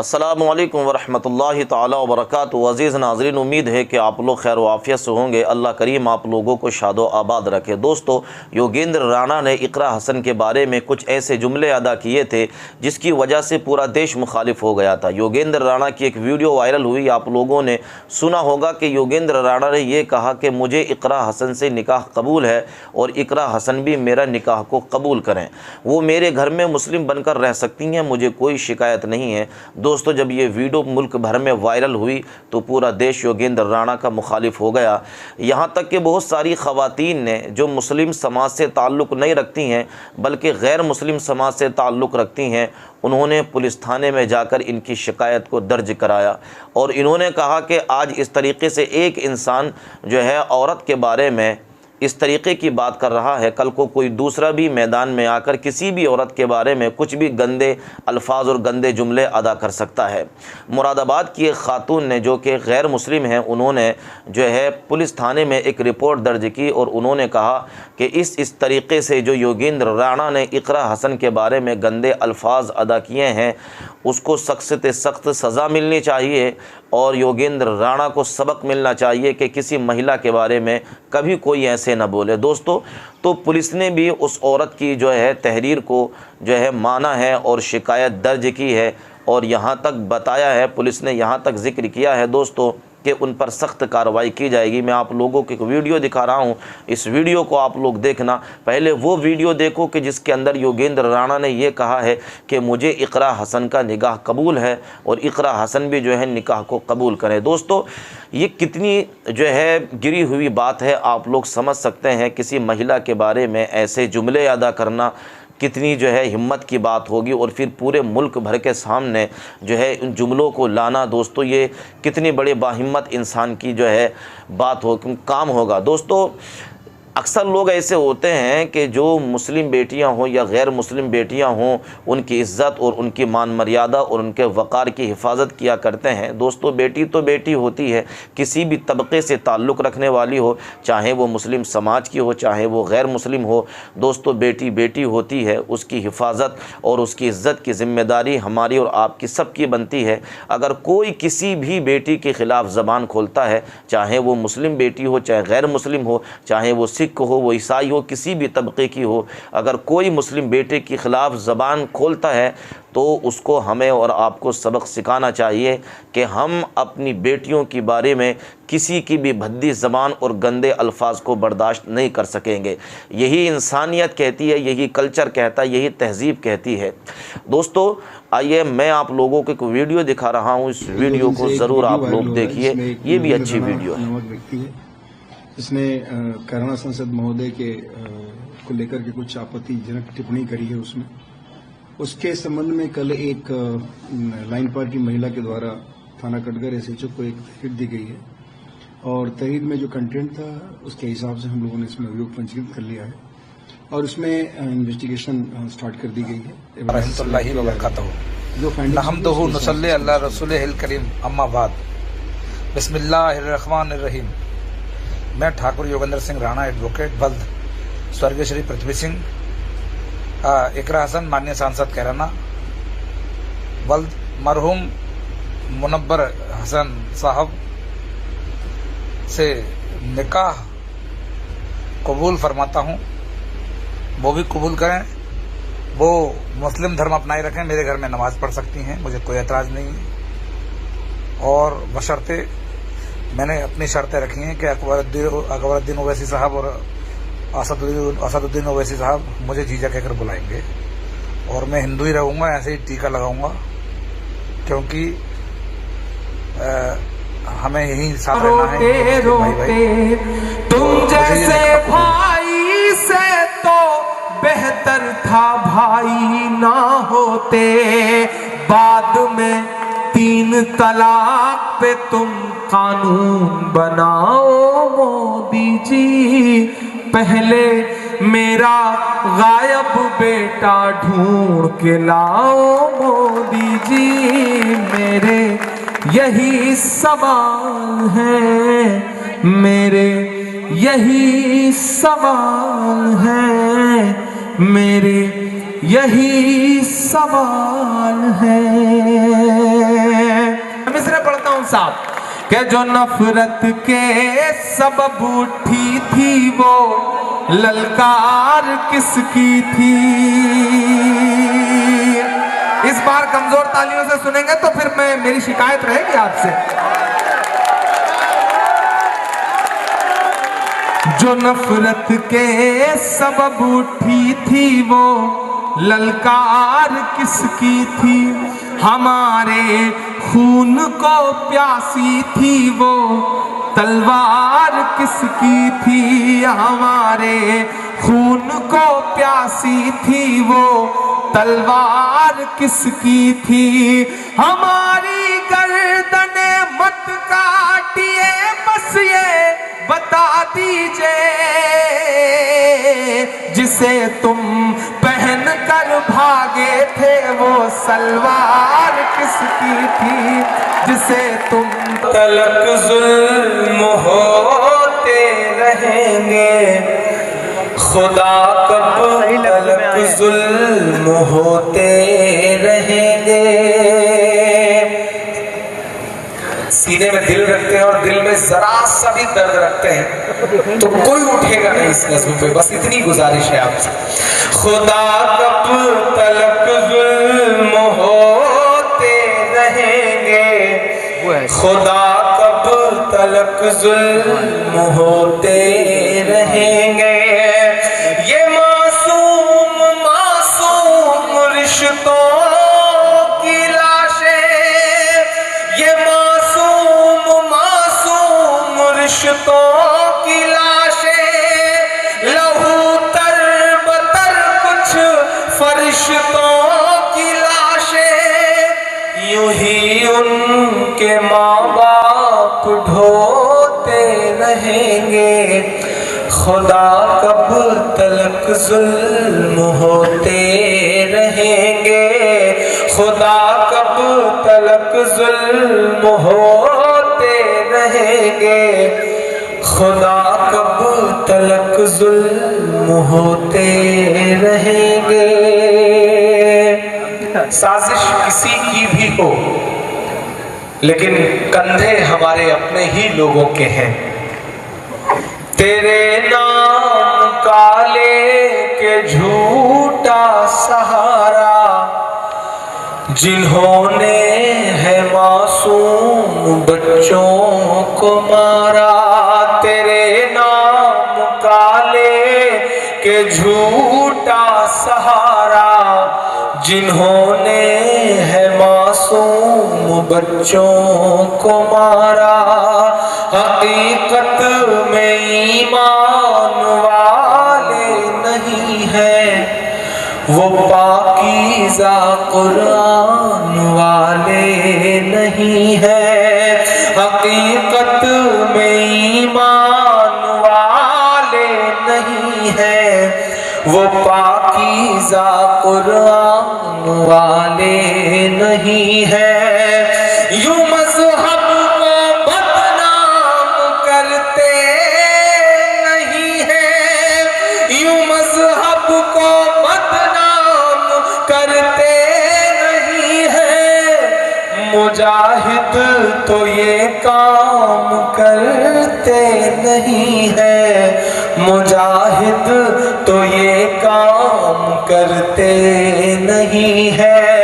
अस्सलामु अलैकुम वरहमतुल्लाहि ताला वबरकातुहू। अज़ीज़ नाज़रीन, उम्मीद है कि आप लोग खैर वाफ़ियत से होंगे। अल्लाह करीम आप लोगों को शादो आबाद रखे। दोस्तों, योगेंद्र राणा ने इकरा हसन के बारे में कुछ ऐसे जुमले अदा किए थे जिसकी वजह से पूरा देश मुखालिफ हो गया था। योगेंद्र राणा की एक वीडियो वायरल हुई, आप लोगों ने सुना होगा कि योगेंद्र राणा ने यह कहा कि मुझे इकरा हसन से निकाह कबूल है और इकरा हसन भी मेरा निकाह को कबूल करें। वो मेरे घर में मुस्लिम बनकर रह सकती हैं, मुझे कोई शिकायत नहीं है। दोस्तों, जब ये वीडियो मुल्क भर में वायरल हुई तो पूरा देश योगेंद्र राणा का मुखालिफ हो गया। यहाँ तक कि बहुत सारी ख़वातीन ने जो मुस्लिम समाज से ताल्लुक़ नहीं रखती हैं बल्कि गैर मुस्लिम समाज से ताल्लुक़ रखती हैं, उन्होंने पुलिस थाने में जाकर इनकी शिकायत को दर्ज कराया और इन्होंने कहा कि आज इस तरीके से एक इंसान जो है औरत के बारे में इस तरीके की बात कर रहा है, कल को कोई दूसरा भी मैदान में आकर किसी भी औरत के बारे में कुछ भी गंदे अल्फाज और गंदे जुमले अदा कर सकता है। मुरादाबाद की एक खातून ने जो कि गैर मुस्लिम हैं, उन्होंने जो है पुलिस थाने में एक रिपोर्ट दर्ज की और उन्होंने कहा कि इस तरीके से जो योगेंद्र राणा ने इकरा हसन के बारे में गंदे अल्फाज अदा किए हैं उसको सख्त से सख्त सज़ा मिलनी चाहिए और योगेंद्र राणा को सबक मिलना चाहिए कि किसी महिला के बारे में कभी कोई ऐसे न बोले। दोस्तों, तो पुलिस ने भी उस औरत की जो है तहरीर को जो है माना है और शिकायत दर्ज की है और यहाँ तक बताया है, पुलिस ने यहाँ तक ज़िक्र किया है दोस्तों कि उन पर सख्त कार्रवाई की जाएगी। मैं आप लोगों को एक वीडियो दिखा रहा हूँ, इस वीडियो को आप लोग देखना। पहले वो वीडियो देखो कि जिसके अंदर योगेंद्र राणा ने ये कहा है कि मुझे इकरा हसन का निकाह कबूल है और इकरा हसन भी जो है निकाह को कबूल करें। दोस्तों, ये कितनी जो है गिरी हुई बात है, आप लोग समझ सकते हैं। किसी महिला के बारे में ऐसे जुमले अदा करना कितनी जो है हिम्मत की बात होगी और फिर पूरे मुल्क भर के सामने जो है इन जुमलों को लाना, दोस्तों ये कितनी बड़ी बाहिम्मत इंसान की जो है बात हो काम होगा। दोस्तों, अक्सर लोग ऐसे होते हैं कि जो मुस्लिम बेटियां हों या गैर मुस्लिम बेटियां हों, उनकी इज़्ज़त और उनकी मान मर्यादा और उनके वक़ार की हिफाजत किया करते हैं। दोस्तों, बेटी तो बेटी होती है, किसी भी तबके से ताल्लुक़ रखने वाली हो, चाहे वो मुस्लिम समाज की हो चाहे वो गैर मुस्लिम हो। दोस्तों, बेटी बेटी होती है, उसकी हिफाजत और उसकी इज़्ज़त की ज़िम्मेदारी हमारी और आपकी सबकी बनती है। अगर कोई किसी भी बेटी के ख़िलाफ़ ज़बान खोलता है, चाहे वो मुस्लिम बेटी हो चाहे गैर मुस्लिम हो, चाहे वो सिख हो वो ईसाई हो, किसी भी तबके की हो, अगर कोई मुस्लिम बेटे के ख़िलाफ़ ज़बान खोलता है तो उसको हमें और आपको सबक सिखाना चाहिए कि हम अपनी बेटियों के बारे में किसी की भी भद्दी ज़बान और गंदे अल्फाज को बर्दाश्त नहीं कर सकेंगे। यही इंसानियत कहती है, यही कल्चर कहता है, यही तहज़ीब कहती है। दोस्तों, आइए मैं आप लोगों को एक वीडियो दिखा रहा हूँ, इस वीडियो को ज़रूर आप लोग देखिए, ये भी अच्छी वीडियो है। इसने कराना संसद महोदय के को लेकर के कुछ आपत्तिजनक टिप्पणी करी है। उसके संबंध में कल एक लाइन पार की महिला के द्वारा थाना कटघर एसएचओ को एक तहरीर दी गई है और तहरीर में जो कंटेंट था उसके हिसाब से हम लोगों ने इसमें अभियोग पंजीकृत कर लिया है और उसमें इन्वेस्टिगेशन स्टार्ट कर दी गई है। रहमतुल्लाहि व बरकातहू। जो नहमदुहु नसल्ली अला रसूलिहिल करीम, अम्मा बाद, बिस्मिल्लाहिर्रहमानिर्रहीम। मैं ठाकुर योगेंद्र सिंह राणा, एडवोकेट, बल्द, स्वर्गीय श्री पृथ्वी सिंह, इकरा हसन माननीय सांसद कैराना, बल्द, मरहूम मुनव्वर हसन साहब से निकाह कबूल फरमाता हूँ। वो भी कबूल करें, वो मुस्लिम धर्म अपनाए रखें, मेरे घर में नमाज पढ़ सकती हैं, मुझे कोई एतराज़ नहीं है। और बशर्ते मैंने अपनी शर्तें रखी हैं कि अकबरुद्दीन ओवैसी साहब और असदुद्दीन ओवैसी साहब मुझे जीजा कहकर बुलाएंगे और मैं हिंदू ही रहूँगा, ऐसे ही टीका लगाऊंगा, क्योंकि हमें यही साथ रहना है। रोते तुम जैसे भाई से तो बेहतर था भाई ना होते, बाद में 3 तलाक पे तुम कानून बनाओ मोदी जी, पहले मेरा गायब बेटा ढूंढ के लाओ मोदी जी। मेरे यही सवाल है, मेरे यही सवाल है, मेरे यही सवाल है। साहब के जो नफरत के सबब उठी थी वो ललकार किसकी थी। इस बार कमजोर तालियों से सुनेंगे तो फिर मेरी शिकायत रहेगी आपसे। जो नफरत के सबब उठी थी वो ललकार किसकी थी। हमारे खून को प्यासी थी वो तलवार किसकी थी। हमारे खून को प्यासी थी वो तलवार किसकी थी। हमारी गर्दने मत काटिए बस ये बता दीजिए जिसे तुम पहन कर भागे थे वो सलवार किसकी थी। जिसे तुम तलक जुल्म होते रहेंगे खुदा कब तलक जुल्म होते रहेंगे। सीने में दिल रखते हैं और दिल में जरा सा भी दर्द रखते हैं तो कोई उठेगा नहीं इस नज़्म पे। बस इतनी गुजारिश है आपसे। खुदा कब तलक जुल्म होते रहेंगे खुदा कब तलक जुल्म होते रहेंगे। ये मासूम मासूम रिश्तों की लाशें ये रिश्तों की लाशें लहू तर बतर कुछ फरिश्तों की लाशें यूं ही उनके माँ बाप ढोते रहेंगे। खुदा कब तलक जुल्म होते रहेंगे खुदा कब तलक जुल्म होते रहेंगे खुदा कब तलक जुल्म होते रहेंगे। साजिश किसी की भी हो लेकिन कंधे हमारे अपने ही लोगों के हैं। तेरे नाम काले के झूठा सहारा जिन्होंने है मासूम बच्चों को मारा। तेरे नाम काले के झूठा सहारा जिन्होंने है मासूम बच्चों को मारा। हकीकत में ईमान वाले नहीं है वो पाकीज़ा कुरान वाले नहीं है। हकीकत में ईमान वाले नहीं है वो पाकीज़ा कुरान वाले नहीं है। यूं मज़हब को बदनाम करते नहीं है यूं मज़हब को बदनाम करते नहीं है। मुजाहिद तो ये काम करते नहीं है मुजाहिद तो ये काम करते नहीं है।